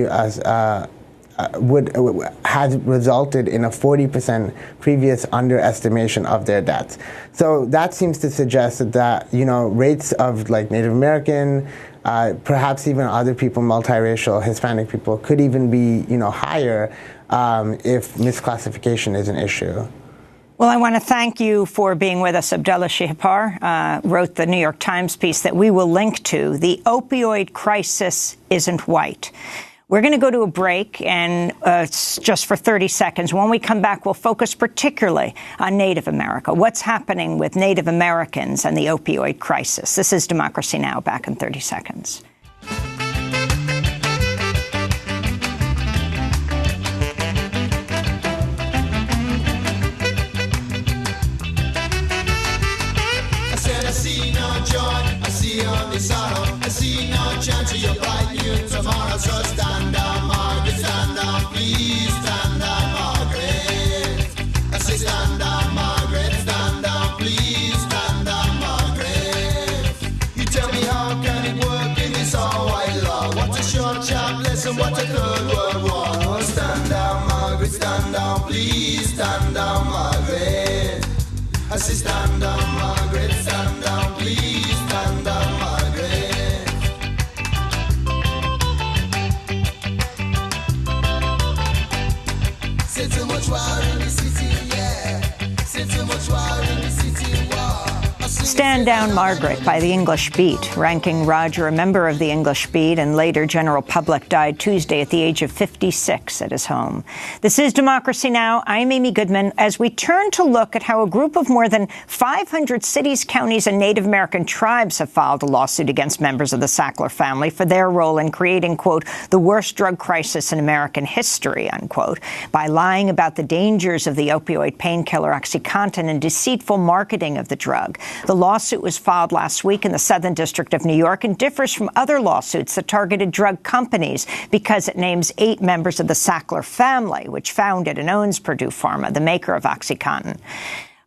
resulted in a 40% previous underestimation of their deaths. So that seems to suggest that rates of Native American, perhaps even other people, multiracial, Hispanic people, could even be higher if misclassification is an issue.
Well, I want to thank you for being with us. Abdullah Shihapar wrote the New York Times piece that we will link to. The opioid crisis isn't white. We're going to go to a break, and just for 30 seconds. When we come back, we'll focus particularly on Native America. What's happening with Native Americans and the opioid crisis? This is Democracy Now! Back in 30 seconds.
I see no chance of your bright new tomorrow. So stand down, Margaret, stand down, please stand down, Margaret. I say stand down, Margaret, stand down, please stand down, Margaret. You tell me how can it work in this all-white law? What a short, sharp lesson, what a third world war. Oh, stand down, Margaret, stand down, please stand down, Margaret. I say stand down, Margaret, stand down, please stand down, Margaret. Say too much war in the city, yeah. Say too much war in the city, war.
Stand Down, Margaret by the English Beat. Ranking Roger, a member of the English Beat and later general public, died Tuesday at the age of 56 at his home. This is Democracy Now! I'm Amy Goodman. As we turn to look at how a group of more than 500 cities, counties, and Native American tribes have filed a lawsuit against members of the Sackler family for their role in creating, quote, the worst drug crisis in American history, unquote, by lying about the dangers of the opioid painkiller OxyContin and deceitful marketing of the drug. The lawsuit was filed last week in the Southern District of New York and differs from other lawsuits that targeted drug companies because it names 8 members of the Sackler family, which founded and owns Purdue Pharma, the maker of OxyContin.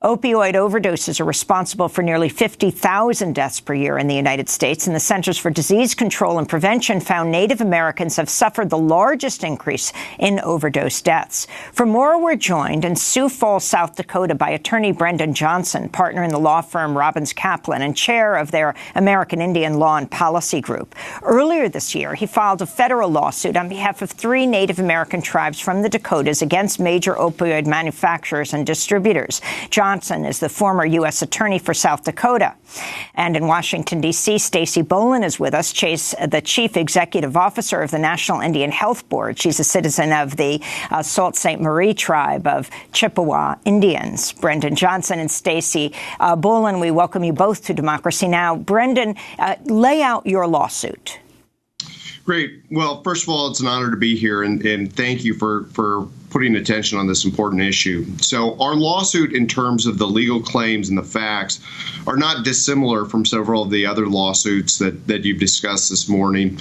Opioid overdoses are responsible for nearly 50,000 deaths per year in the United States, and the Centers for Disease Control and Prevention found Native Americans have suffered the largest increase in overdose deaths. For more, we're joined in Sioux Falls, South Dakota, by attorney Brendan Johnson, partner in the law firm Robbins Kaplan and chair of their American Indian Law and Policy Group. Earlier this year, he filed a federal lawsuit on behalf of 3 Native American tribes from the Dakotas against major opioid manufacturers and distributors. Johnson is the former U.S. Attorney for South Dakota. And in Washington, D.C., Stacey Boland is with us, the Chief Executive Officer of the National Indian Health Board. She's a citizen of the Sault Ste. Marie tribe of Chippewa Indians. Brendan Johnson and Stacey Boland, we welcome you both to Democracy Now! Brendan, lay out your lawsuit.
Great. Well, first of all, it's an honor to be here, and thank you for putting attention on this important issue. So our lawsuit, in terms of the legal claims and the facts, are not dissimilar from several of the other lawsuits that you've discussed this morning,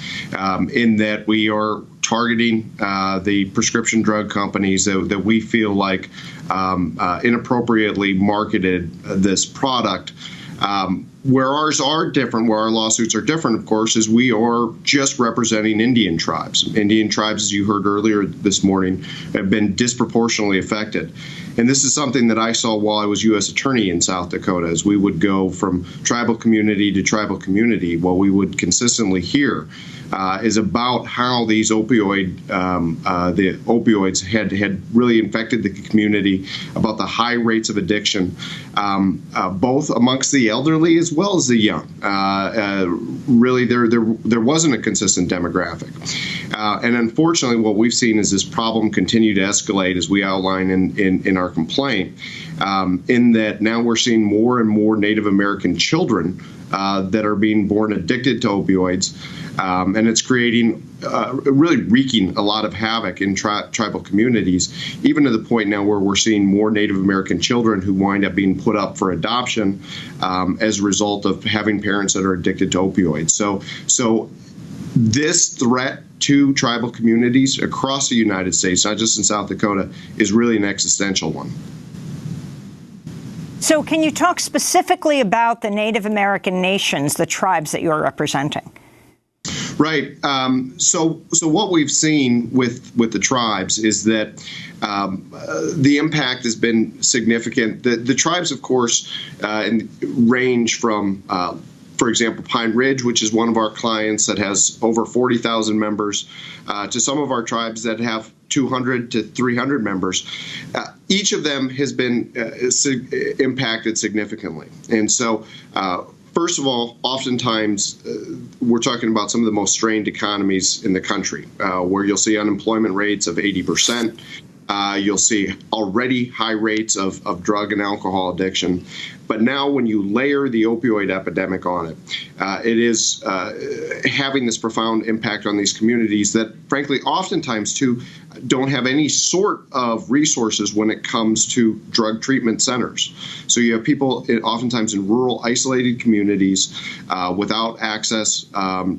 in that we are targeting the prescription drug companies that we feel like inappropriately marketed this product. Where ours are different, where our lawsuits are different, of course, is we are just representing Indian tribes. Indian tribes, as you heard earlier this morning, have been disproportionately affected. And this is something that I saw while I was U.S. Attorney in South Dakota, as we would go from tribal community to tribal community. What we would consistently hear is about how these the opioids had really infected the community, about the high rates of addiction, both amongst the elderly as well as the young. Really, there wasn't a consistent demographic. And unfortunately, what we've seen is this problem continue to escalate, as we outline in our complaint, in that now we're seeing more and more Native American children that are being born addicted to opioids. And it's creating, really wreaking a lot of havoc in tribal communities, even to the point now where we're seeing more Native American children who wind up being put up for adoption as a result of having parents that are addicted to opioids. So this threat to tribal communities across the United States, not just in South Dakota, is really an existential one.
So can you talk specifically about the Native American nations, the tribes that you're representing?
Right. So what we've seen with the tribes is that the impact has been significant. The tribes, of course, range from, for example, Pine Ridge, which is one of our clients that has over 40,000 members, to some of our tribes that have 200 to 300 members. Each of them has been impacted significantly. And so, first of all, oftentimes we're talking about some of the most strained economies in the country, where you'll see unemployment rates of 80%. You'll see already high rates of drug and alcohol addiction. But now when you layer the opioid epidemic on it, it is having this profound impact on these communities that, frankly, oftentimes, too, don't have any sort of resources when it comes to drug treatment centers. So you have people oftentimes in rural, isolated communities without access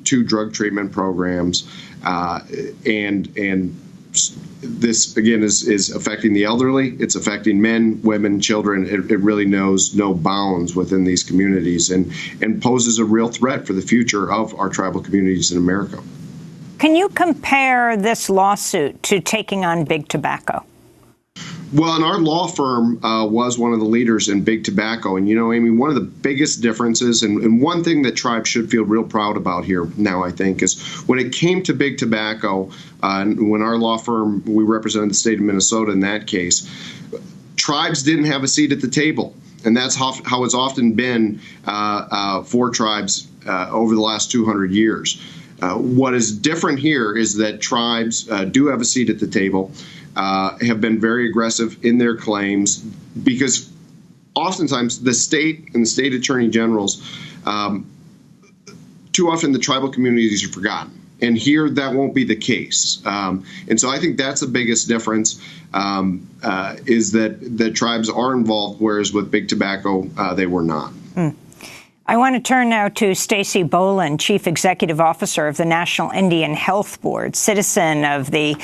to drug treatment programs, and this, again, is affecting the elderly. It's affecting men, women, children. It really knows no bounds within these communities and poses a real threat for the future of our tribal communities in America.
Can you compare this lawsuit to taking on big tobacco?
Well, and our law firm was one of the leaders in big tobacco. And, you know, Amy, one of the biggest differences, and one thing that tribes should feel real proud about here now, I think, is when it came to big tobacco, when our law firm, we represented the state of Minnesota in that case, tribes didn't have a seat at the table. And that's how it's often been for tribes over the last 200 years. What is different here is that tribes do have a seat at the table, have been very aggressive in their claims, because oftentimes the state and the state attorney generals, too often the tribal communities are forgotten. And here that won't be the case. And so I think that's the biggest difference, is that the tribes are involved, whereas with big tobacco, they were not.
I want to turn now to Stacey Boland, Chief Executive Officer of the National Indian Health Board, citizen of the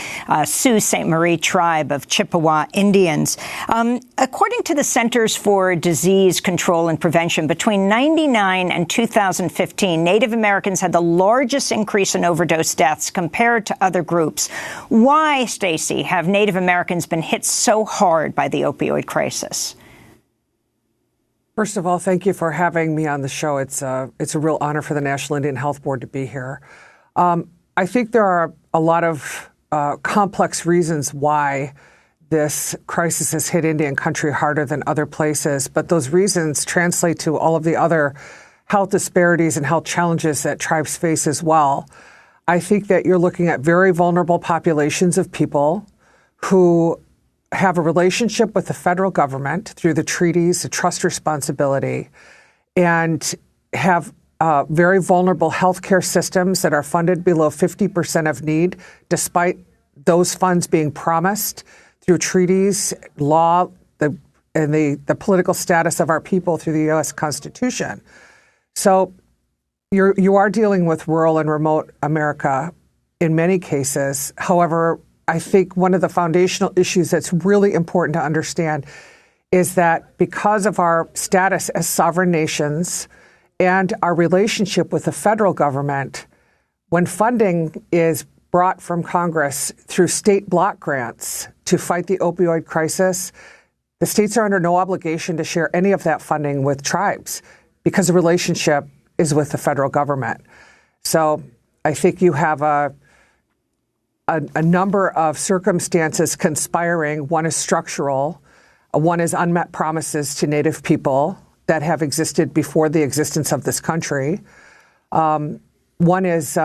Sault Ste. Marie tribe of Chippewa Indians. According to the Centers for Disease Control and Prevention, between 1999 and 2015, Native Americans had the largest increase in overdose deaths compared to other groups. Why, Stacey, have Native Americans been hit so hard by the opioid crisis?
First of all, thank you for having me on the show. It's a real honor for the National Indian Health Board to be here. I think there are a lot of complex reasons why this crisis has hit Indian country harder than other places, but those reasons translate to all of the other health disparities and health challenges that tribes face as well. I think that you're looking at very vulnerable populations of people who have a relationship with the federal government through the treaties, the trust responsibility, and have very vulnerable healthcare systems that are funded below 50% of need, despite those funds being promised through treaties, law, and the political status of our people through the U.S. Constitution. So you are dealing with rural and remote America in many cases. However, I think one of the foundational issues that's really important to understand is that because of our status as sovereign nations and our relationship with the federal government, when funding is brought from Congress through state block grants to fight the opioid crisis, the states are under no obligation to share any of that funding with tribes because the relationship is with the federal government. So I think you have a number of circumstances conspiring. One is structural. One is unmet promises to Native people that have existed before the existence of this country. One is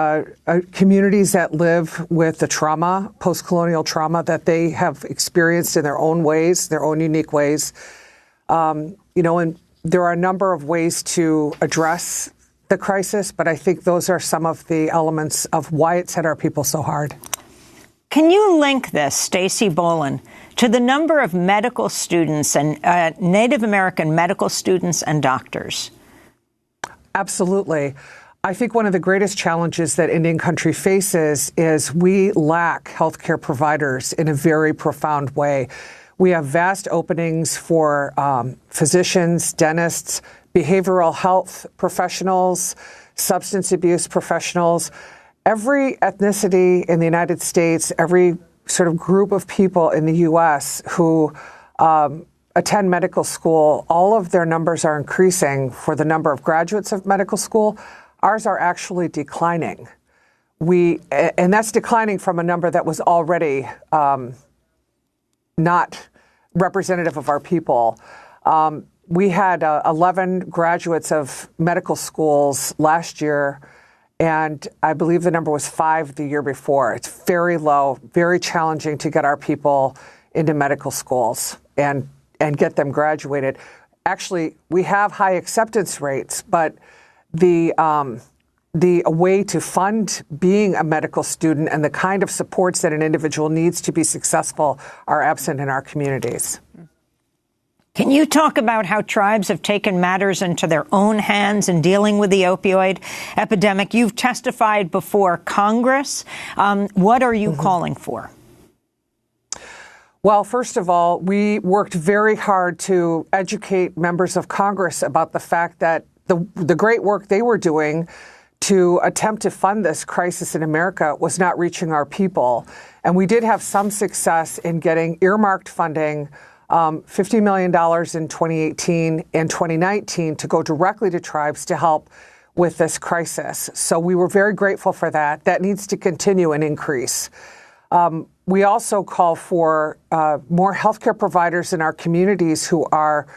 communities that live with the trauma, post-colonial trauma that they have experienced in their own ways, their own unique ways. And there are a number of ways to address the crisis, but I think those are some of the elements of why it's hit our people so hard.
Can you link this, Stacey Boland, to the number of medical students and Native American medical students and doctors?
Absolutely. I think one of the greatest challenges that Indian country faces is we lack healthcare providers in a very profound way. We have vast openings for physicians, dentists, behavioral health professionals, substance abuse professionals. Every ethnicity in the United States, every sort of group of people in the U.S. who attend medical school, all of their numbers are increasing for the number of graduates of medical school. Ours are actually declining. And that's declining from a number that was already not representative of our people. We had 11 graduates of medical schools last year, and I believe the number was 5 the year before. It's very low, very challenging to get our people into medical schools and get them graduated. Actually, we have high acceptance rates, but the way to fund being a medical student and the kind of supports that an individual needs to be successful are absent in our communities.
Can you talk about how tribes have taken matters into their own hands in dealing with the opioid epidemic? You've testified before Congress. What are you calling for?
Well, first of all, we worked very hard to educate members of Congress about the fact that the great work they were doing to attempt to fund this crisis in America was not reaching our people. And we did have some success in getting earmarked funding, $50 million in 2018 and 2019 to go directly to tribes to help with this crisis. So we were very grateful for that. That needs to continue and increase. We also call for more healthcare providers in our communities who are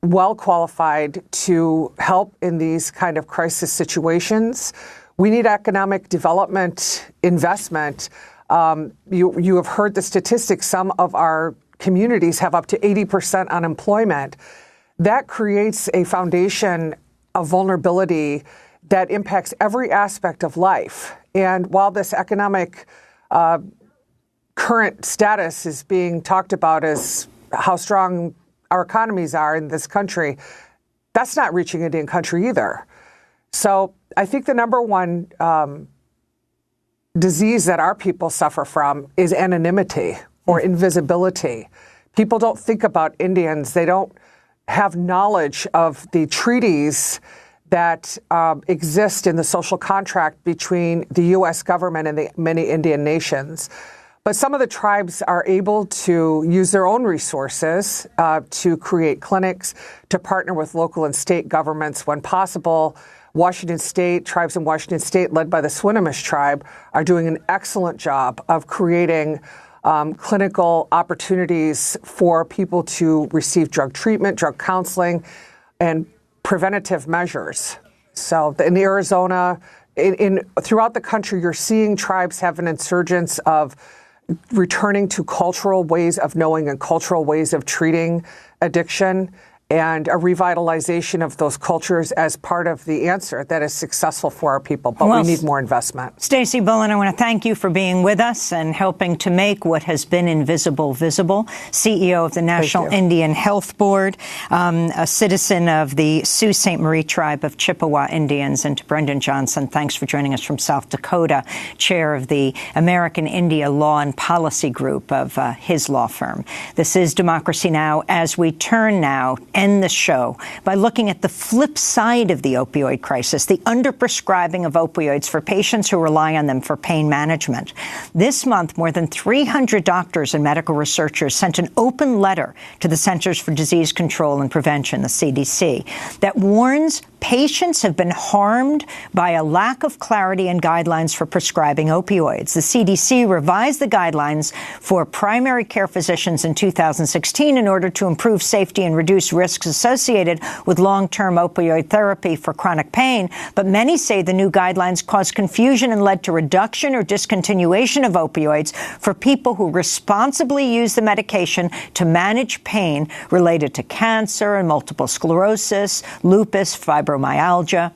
well qualified to help in these kind of crisis situations. We need economic development investment. You have heard the statistics. Some of our communities have up to 80% unemployment. That creates a foundation of vulnerability that impacts every aspect of life. And while this economic current status is being talked about as how strong our economies are in this country, that's not reaching Indian country either. So I think the number one disease that our people suffer from is anonymity or invisibility. People don't think about Indians. They don't have knowledge of the treaties that exist in the social contract between the U.S. government and the many Indian nations. But some of the tribes are able to use their own resources to create clinics, to partner with local and state governments when possible. Washington State, tribes in Washington State, led by the Swinomish tribe, are doing an excellent job of creating clinical opportunities for people to receive drug treatment, drug counseling, and preventative measures. So in Arizona, throughout the country, you're seeing tribes have an insurgence of returning to cultural ways of knowing and cultural ways of treating addiction, and a revitalization of those cultures as part of the answer that is successful for our people. But we need more investment.
Stacey Bullen, I want to thank you for being with us and helping to make what has been invisible visible. CEO of the National Indian Health Board, a citizen of the Sault Ste. Marie tribe of Chippewa Indians. And to Brendan Johnson, thanks for joining us from South Dakota, chair of the American India Law and Policy Group of his law firm. This is Democracy Now! As we turn now, end the show by looking at the flip side of the opioid crisis, the underprescribing of opioids for patients who rely on them for pain management. This month, more than 300 doctors and medical researchers sent an open letter to the Centers for Disease Control and Prevention, the CDC, that warns patients have been harmed by a lack of clarity and guidelines for prescribing opioids. The CDC revised the guidelines for primary care physicians in 2016 in order to improve safety and reduce risks associated with long-term opioid therapy for chronic pain. But many say the new guidelines caused confusion and led to reduction or discontinuation of opioids for people who responsibly use the medication to manage pain related to cancer and multiple sclerosis, lupus, fibromyalgia.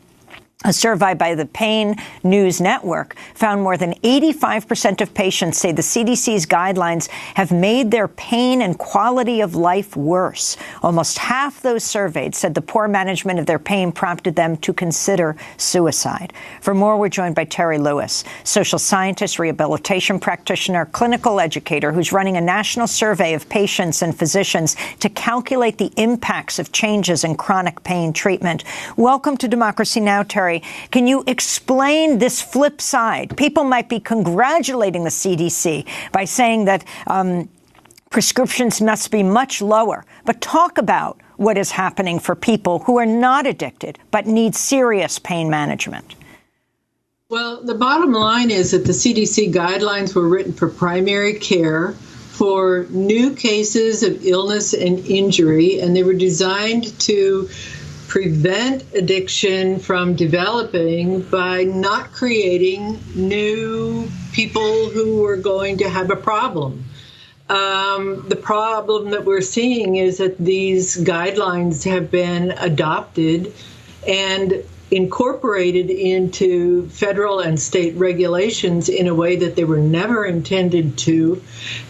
A survey by the Pain News Network found more than 85% of patients say the CDC's guidelines have made their pain and quality of life worse. Almost half those surveyed said the poor management of their pain prompted them to consider suicide. For more, we're joined by Terry Lewis, social scientist, rehabilitation practitioner, clinical educator, who's running a national survey of patients and physicians to calculate the impacts of changes in chronic pain treatment. Welcome to Democracy Now!, Terry. Can you explain this flip side? People might be congratulating the CDC by saying that prescriptions must be much lower. But talk about what is happening for people who are not addicted but need serious pain management.
Well, the bottom line is that the CDC guidelines were written for primary care for new cases of illness and injury, and they were designed to prevent addiction from developing by not creating new people who are going to have a problem. The problem that we're seeing is that these guidelines have been adopted and incorporated into federal and state regulations in a way that they were never intended to.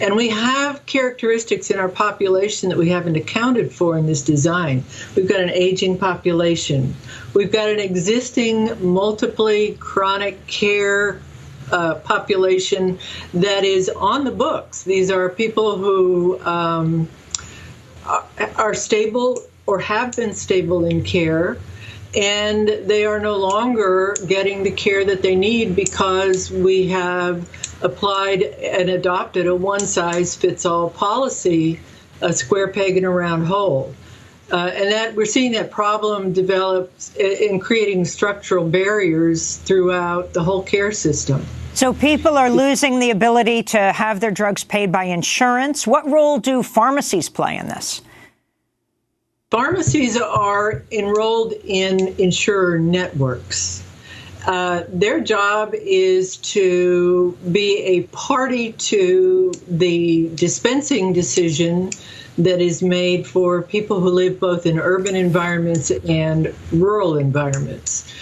And we have characteristics in our population that we haven't accounted for in this design. We've got an aging population. We've got an existing multiply chronic care population that is on the books. These are people who are stable or have been stable in care, and they are no longer getting the care that they need because we have applied and adopted a one-size-fits-all policy, a square peg in a round hole. And that we're seeing that problem develop in creating structural barriers throughout the whole care system.
So people are losing the ability to have their drugs paid by insurance. What role do pharmacies play in this?
Pharmacies are enrolled in insurer networks. Their job is to be a party to the dispensing decision that is made for people who live both in urban environments and rural environments.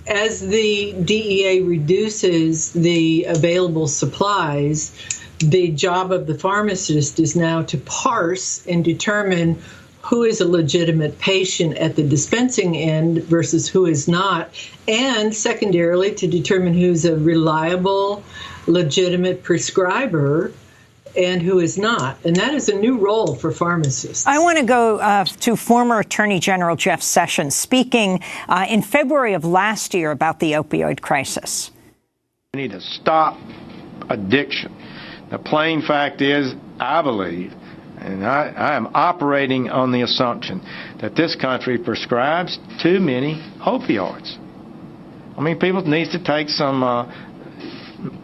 As the DEA reduces the available supplies, the job of the pharmacist is now to parse and determine who is a legitimate patient at the dispensing end versus who is not, and secondarily to determine who's a reliable, legitimate prescriber and who is not. And that is a new role for pharmacists.
I want to go to former Attorney General Jeff Sessions speaking in February of last year about the opioid crisis.
We need to stop addiction. The plain fact is, I believe, and I am operating on the assumption that this country prescribes too many opioids. I mean, people need to take some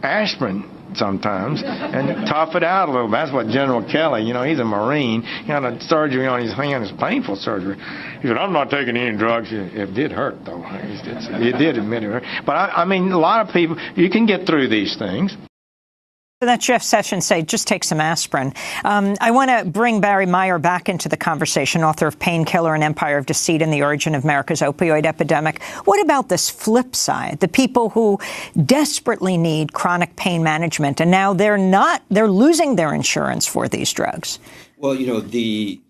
aspirin sometimes and tough it out a little bit. That's what General Kelly, he's a Marine. He had a surgery on his hand, it's painful surgery. He said, I'm not taking any drugs. It did hurt, though. It did admit it hurt. But, I mean, a lot of people, you can get through these things.
That Jeff Sessions say, just take some aspirin. I want to bring Barry Meyer back into the conversation, author of Painkiller, An Empire of Deceit and the Origin of America's Opioid Epidemic. What about this flip side, the people who desperately need chronic pain management, and now they're losing their insurance for these drugs?
Well, the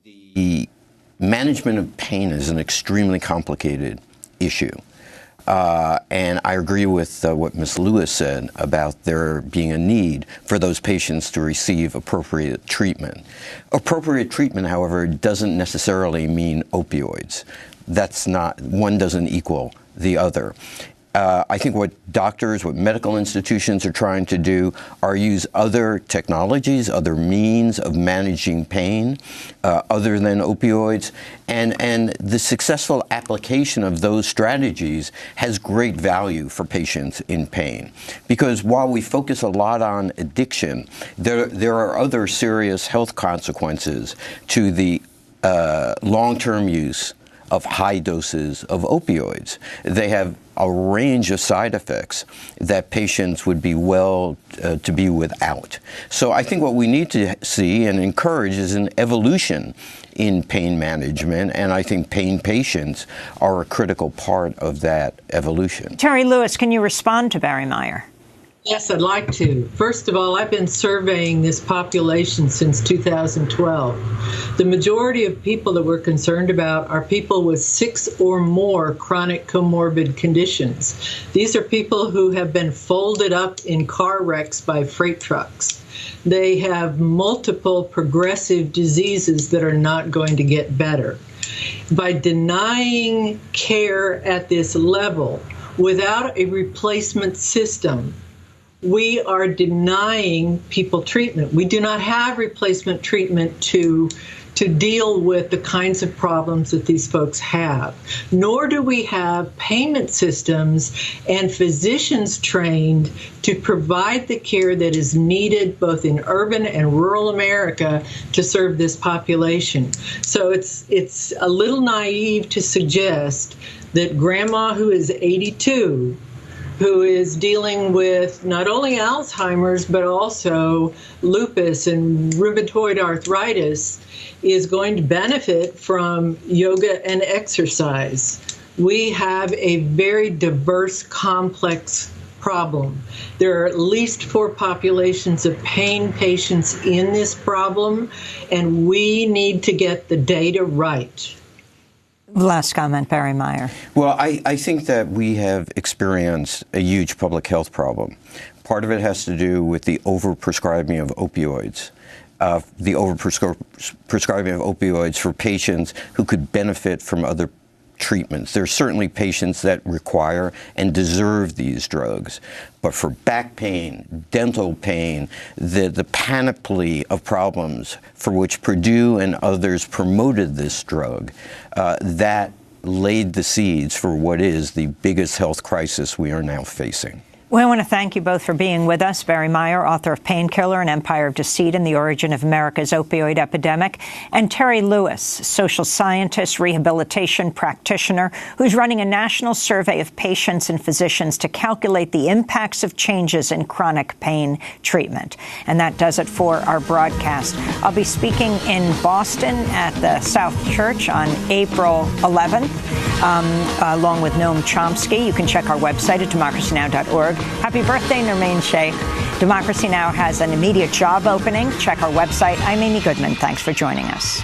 management of pain is an extremely complicated issue. And I agree with what Ms. Lewis said about there being a need for those patients to receive appropriate treatment. Appropriate treatment, however, doesn't necessarily mean opioids. One doesn't equal the other. I think what medical institutions are trying to do are use other technologies, other means of managing pain other than opioids. And the successful application of those strategies has great value for patients in pain. Because while we focus a lot on addiction, there are other serious health consequences to the long-term use of high doses of opioids. They have a range of side effects that patients would be to be without. So I think what we need to see and encourage is an evolution in pain management, and I think pain patients are a critical part of that evolution.
Terry Lewis, can you respond to Barry Meyer?
Yes, I'd like to. First of all, I've been surveying this population since 2012. The majority of people that we're concerned about are people with 6 or more chronic comorbid conditions. These are people who have been folded up in car wrecks by freight trucks. They have multiple progressive diseases that are not going to get better. By denying care at this level without a replacement system, we are denying people treatment. We do not have replacement treatment to deal with the kinds of problems that these folks have. Nor do we have payment systems and physicians trained to provide the care that is needed both in urban and rural America to serve this population. So it's a little naive to suggest that grandma who is 82, who is dealing with not only Alzheimer's, but also lupus and rheumatoid arthritis, is going to benefit from yoga and exercise. We have a very diverse, complex problem. There are at least 4 populations of pain patients in this problem, and we need to get the data right.
Last comment, Barry Meyer.
Well, I think that we have experienced a huge public health problem. Part of it has to do with the overprescribing of opioids. The overprescribing of opioids for patients who could benefit from other treatments. There are certainly patients that require and deserve these drugs. But for back pain, dental pain, the panoply of problems for which Purdue and others promoted this drug, that laid the seeds for what is the biggest health crisis we are now facing.
Well, I want to thank you both for being with us. Barry Meyer, author of Painkiller, An Empire of Deceit and the Origin of America's Opioid Epidemic, and Terry Lewis, social scientist, rehabilitation practitioner, who's running a national survey of patients and physicians to calculate the impacts of changes in chronic pain treatment. And that does it for our broadcast. I'll be speaking in Boston at the South Church on April 11th, along with Noam Chomsky. You can check our website at DemocracyNow.org. Happy birthday, Nermaine Shea. Democracy Now! Has an immediate job opening. Check our website. I'm Amy Goodman. Thanks for joining us.